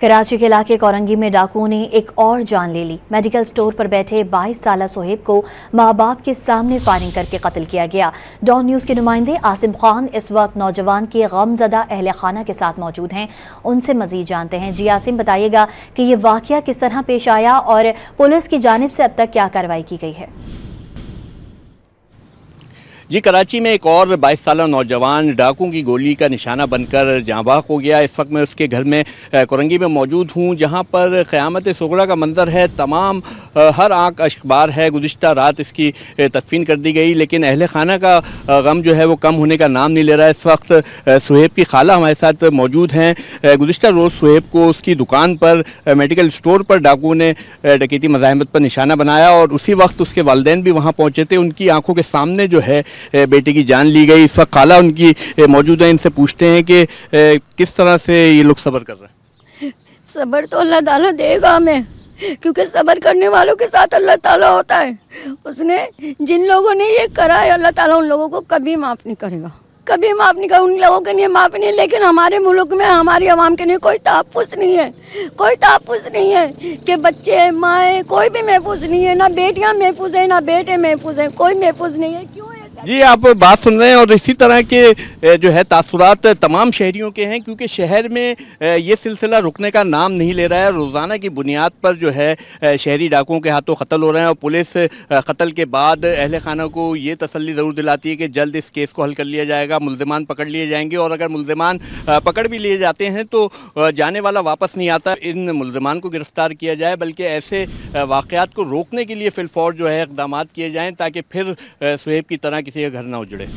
कराची के इलाके कोरंगी में डाकुओं ने एक और जान ले ली। मेडिकल स्टोर पर बैठे 22 साला सोहेब को माँ बाप के सामने फायरिंग करके कत्ल किया गया। डॉन न्यूज़ के नुमाइंदे आसिम खान इस वक्त नौजवान के गमजदा अहले खाना के साथ मौजूद हैं, उनसे मजीद जानते हैं। जी आसिम, बताइएगा कि ये वाकया किस तरह पेश आया और पुलिस की जानिब से अब तक क्या कार्रवाई की गई है। जी, कराची में एक और 22 साला नौजवान डाकुओं की गोली का निशाना बनकर जाँ बाग हो गया। इस वक्त मैं उसके घर में कोरंगी में मौजूद हूँ, जहाँ पर क़यामत सुग़रा का मंजर है। तमाम हर आँख अश्कबार है। गुज़िश्ता रात इसकी तदफीन कर दी गई, लेकिन अहले खाना का गम जो है वो कम होने का नाम नहीं ले रहा है। इस वक्त सुहेब की खाला हमारे साथ मौजूद हैं। गुज़िश्ता रोज़ सुहेब को उसकी दुकान पर मेडिकल स्टोर पर डाकुओं ने डकैती मज़ाहमत पर निशाना बनाया और उसी वक्त उसके वालिदैन भी वहाँ पहुँचे थे। उनकी आँखों के सामने जो है बेटे की जान ली गई। इस वक्त खाला उनकी मौजूद है, इनसे पूछते हैं कि किस तरह से ये लोग सब्र कर रहे हैं। सब्र तो अल्लाह ताला देगा हमें, क्योंकि सब्र करने वालों के साथ अल्लाह ताला होता है। उसने जिन लोगों ने ये करा है, अल्लाह ताला उन लोगों को कभी माफ़ नहीं करेगा, कभी माफ़ नहीं करेगा। उन लोगों के लिए माफ़ नहीं, लेकिन हमारे मुल्क में हमारी आवाम के लिए कोई तहफ़्फ़ुज़ नहीं है, कोई तहफ़्फ़ुज़ नहीं है कि बच्चे माएँ कोई भी महफूज नहीं है। ना बेटियाँ महफूज हैं, ना बेटे महफूज हैं, कोई महफूज नहीं है। क्यों? जी, आप बात सुन रहे हैं और इसी तरह के जो है तासुरात तमाम शहरियों के हैं, क्योंकि शहर में ये सिलसिला रुकने का नाम नहीं ले रहा है। रोज़ाना की बुनियाद पर जो है शहरी डाकुओं के हाथों कत्ल हो रहे हैं और पुलिस कत्ल के बाद अहले खाना को ये तसल्ली ज़रूर दिलाती है कि जल्द इस केस को हल कर लिया जाएगा, मुल्ज़िमान पकड़ लिए जाएंगे। और अगर मुल्ज़िमान पकड़ भी लिए जाते हैं तो जाने वाला वापस नहीं आता। इन मुल्ज़िमान को गिरफ़्तार किया जाए, बल्कि ऐसे वाक़यात को रोकने के लिए फ़िलफ़ौर जो है इक़दामात किए जाएँ, ताकि फिर सुहेब की तरह किसी का घर ना उजड़े।